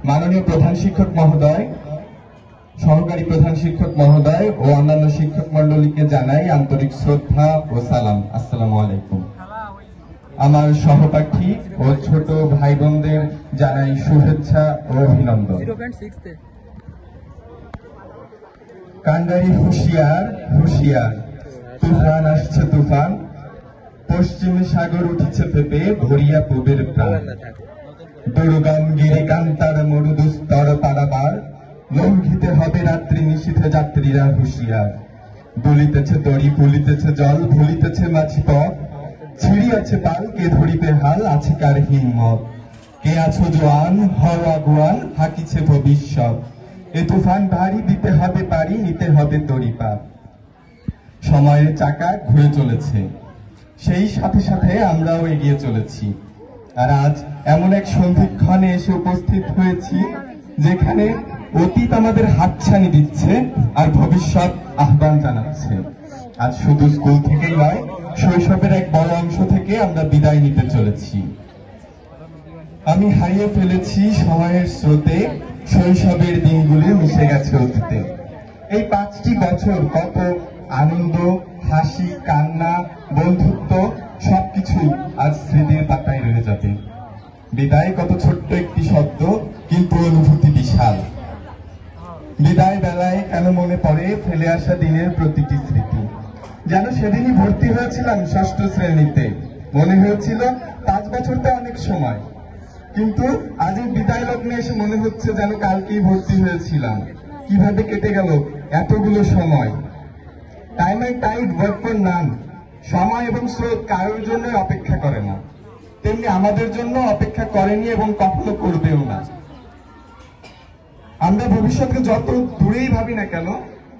মাননীয় প্রধান শিক্ষক মহোদয়, সহকারী প্রধান শিক্ষক মহোদয় ও অন্যান্য শিক্ষক মন্ডলীকে জানাই আন্তরিক শ্রদ্ধা ও সালাম। আসসালামু আলাইকুম। আমার সহপাঠী ও ছোট ভাই বোনদের জানাই শুভেচ্ছা ও অভিনন্দন। কান্ডারি হুঁশিয়ার হুঁশিয়ার, তুফান আসছে তুফান, পশ্চিমে সাগর উঠেছে পেপে, ভরিয়া পূবের প্রাণ। দুর্গম গিরি কান্তার মরুদুস্তর পারাবার, লঙ্ঘিতে হবে রাত্রি নিশীথে যাত্রীরা হুঁশিয়ার। দুলিতেছে দড়ি, ফুলিতেছে জল, ভুলিতেছে মাঝি পথ, ছিড়িয়াছে পাল, কে ধরিবে হাল, আছে কার হিম্মত। কে আছো জোয়ান, হও আগুয়ান, হাকিছে ভবিষ্যৎ। এ তুফান ভারী, দিতে হবে পারি, নিতে হবে তড়িপার। সময়ের চাকা ঘুরে চলেছে, সেই সাথে সাথে আমরাও এগিয়ে চলেছি। আর আজ এমন এক সন্ধিক্ষণে এসে উপস্থিত হয়েছি যেখানে অতীত আমাদের হাতছানি দিচ্ছে আর ভবিষ্যৎ আহ্বান জানাচ্ছে। আজ শুধু স্কুল থেকেই নয়, শৈশবের এক বড় অংশ থেকে আমরা বিদায় নিতে চলেছি। আমি হারিয়ে ফেলেছি সময়ের স্রোতে, শৈশবের দিনগুলি মিশে গেছে অতীতে। এই 5টি বছর কত আনন্দ, হাসি, কান্না, বন্ধুত্ব সবকিছু আজ স্মৃতির পাতায় রয়ে যাবে। বিদায় কত ছোট্ট একটি শব্দ, কিন্তু অনুভূতি বিশাল। বিদায় বেলায় কেন মনে পড়ে ফেলে আসা দিনের প্রতিটি স্মৃতি। যেন সেদিনই ভর্তি হয়েছিলাম 6ষ্ঠ শ্রেণীতে, মনে হয়েছিল 5 বছর তো অনেক সময়, কিন্তু আজ এই বিদায় লগ্নে এসে মনে হচ্ছে যেন কালকেই ভর্তি হয়েছিলাম। কিভাবে কেটে গেল এতগুলো সময়। Time and tide work for none. সময় এবং স্রোত কারোর জন্য অপেক্ষা করে না, তেমনি আমাদের জন্য অপেক্ষা করেনি এবং কখনো করবেও না। আমরা ভবিষ্যৎকে যত দূরেই ভাবি না কেন,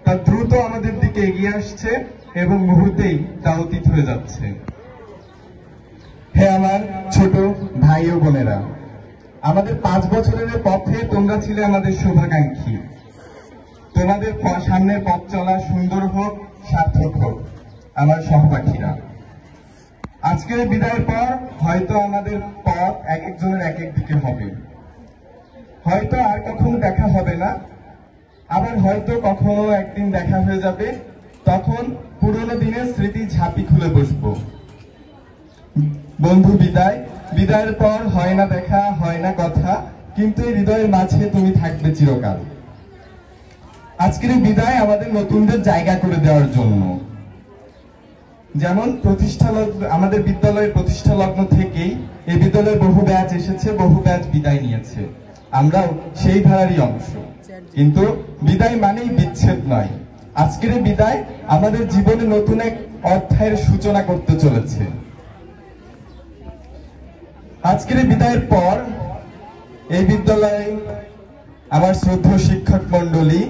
তা দ্রুত আমাদের দিকে এগিয়ে আসছে এবং মুহূর্তেই তা অতীত হয়ে যাচ্ছে। হে আমার ছোট ভাই ও বোনেরা, আমাদের 5 বছরের পথে তোমরা ছিলে আমাদের শুভাকাঙ্ক্ষী। তোমাদের সামনের পথ চলা সুন্দর হোক, সার্থক হোক। আমার সহপাঠীরা, আজকের বিদায়ের পর হয়তো আমাদের পথ এক একজনের এক এক দিকে হবে। হয়তো আর কখনো দেখা হবে না, আবার হয়তো কখনো একদিন দেখা হয়ে যাবে। তখন পুরোনো দিনের স্মৃতি ঝাঁপি খুলে বসবো। বন্ধু বিদায়, বিদায়ের পর হয় না দেখা, হয় না কথা, কিন্তু এই হৃদয়ের মাঝে তুমি থাকবে চিরকাল। আজকের বিদায় আমাদের নতুনদের জায়গা করে দেওয়ার জন্য। যেমন আমাদের বিদ্যালয়ের প্রতিষ্ঠা লগ্ন থেকেই এই বিদ্যালয়ে বহু ব্যাচ এসেছে, বহু ব্যাচ বিদায় নিয়েছে। আমরাও সেই ধারারই অংশ, কিন্তু বিদায় মানেই বিচ্ছেদ নয়। আজকের বিদায় আমাদের জীবনে নতুন এক অধ্যায়ের সূচনা করতে চলেছে। আজকের বিদায়ের পর এই বিদ্যালয়ে আমার শ্রদ্ধেয় শিক্ষক মন্ডলী,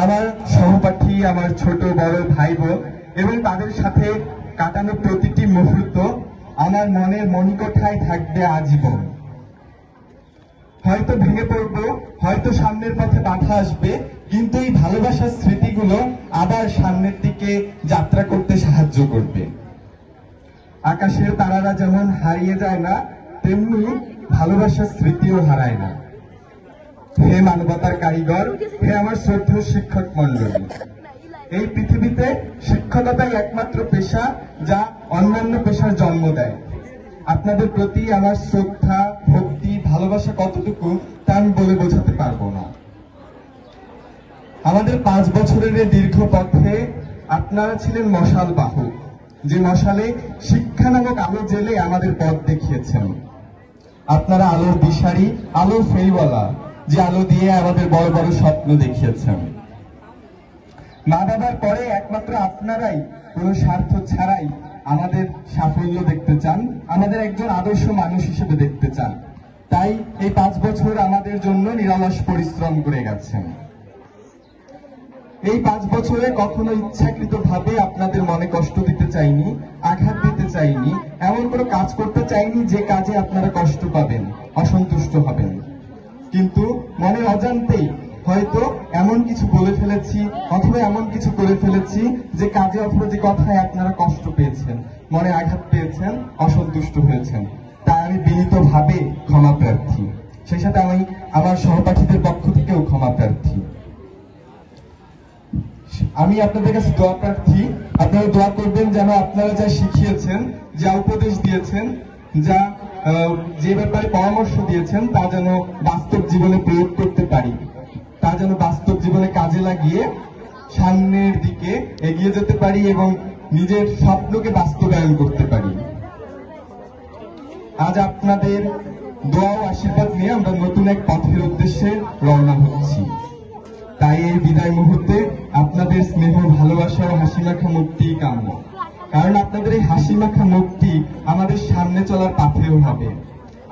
আমার সহপাঠী, আমার ছোট বড় ভাই বোন এবং তাদের সাথে কাটানো প্রতিটি মুহূর্ত আমার মনের মণিকোঠায় থাকবে আজীবন। হয়তো ভেঙে পড়বো, হয়তো সামনের পথে বাধা আসবে, কিন্তু এই ভালোবাসার স্মৃতিগুলো আবার সামনের দিকে যাত্রা করতে সাহায্য করবে। আকাশের তারারা যেমন হারিয়ে যায় না, তেমনি ভালোবাসার স্মৃতিও হারায় না। হে মানবতার কারিগর, হে আমার শ্রদ্ধেয় শিক্ষক মন্ডলী, এই পৃথিবীতে শিক্ষকতাই একমাত্র পেশা যা অন্যান্য পেশার জন্ম দেয়। আপনাদের প্রতি আমার শ্রদ্ধা, ভক্তি, ভালোবাসা কতটুকু তা আমি বলে বোঝাতে পারবো না। আমাদের 5 বছরের দীর্ঘ পথে আপনারা ছিলেন মশাল বাহু, যে মশালে শিক্ষা নামক আলো জেলে আমাদের পথ দেখিয়েছেন। আপনারা আলোর দিশারি, আলোর ফেরিওয়ালা, যে আলো দিয়ে আমাদের বড় বড় স্বপ্ন দেখিয়েছেন। মা বাবার পরে একমাত্র আপনারাই কোনো স্বার্থ ছাড়াই আমাদের সাফল্য দেখতে চান, আমাদের একজন আদর্শ মানুষ হিসেবে দেখতে চান। তাই এই 5 বছর আমাদের জন্য নিরলস পরিশ্রম করে গেছেন। এই 5 বছরে কখনো ইচ্ছাকৃতভাবে আপনাদের মনে কষ্ট দিতে চাইনি, আঘাত দিতে চাইনি, এমন কোনো কাজ করতে চাইনি যে কাজে আপনারা কষ্ট পাবেন, অসন্তুষ্ট হবেন। কিন্তু মনে অজান্তেই হয়তো এমন কিছু বলে ফেলেছি অথবা এমন কিছু করে ফেলেছি যে কাজে অথবা যে কথায় আপনারা কষ্ট পেয়েছেন, মনে আঘাত পেয়েছেন, অসন্তুষ্ট হয়েছেন। তাই আমি বিনীতভাবে ক্ষমা প্রার্থী। সেই সাথে আমি আমার সহপাঠীদের পক্ষ থেকেও ক্ষমা প্রার্থী। আমি আপনাদের কাছে দোয়া প্রার্থী, আপনারা দোয়া করবেন যেন আপনারা যা শিখিয়েছেন, যা উপদেশ দিয়েছেন, যা যে ব্যাপারে পরামর্শ দিয়েছেন তা যেন বাস্তব জীবনে প্রয়োগ করতে পারি, তা যেন বাস্তব জীবনে কাজে লাগিয়ে সামনের দিকে এগিয়ে যেতে পারি এবং নিজের স্বপ্নকে বাস্তবায়ন করতে পারি। আজ আপনাদের দোয়া ও আশীর্বাদ নিয়ে আমরা নতুন এক পথের উদ্দেশ্যে রওনা হচ্ছি। তাই এই বিদায় মুহূর্তে আপনাদের স্নেহ, ভালোবাসা ও হাসিমাখা মুক্তি কাম্য, কারণ আপনাদের এই হাসিমাখা মুক্তি আমাদের সামনে চলার পাথেয় হবে,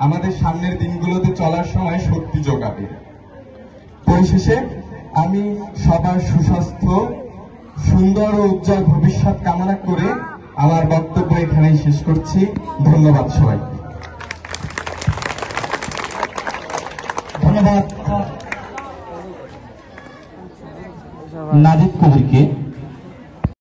আমাদের সামনের দিনগুলোতে চলার সময় শক্তি যোগাবে। পরিশেষে আমি সবার সুস্বাস্থ্য, সুন্দর ও উজ্জ্বল ভবিষ্যৎ কামনা করে আমার বক্তব্য এখানেই শেষ করছি। ধন্যবাদ সবাইকে। ধন্যবাদ নাজিদ কবিরকে।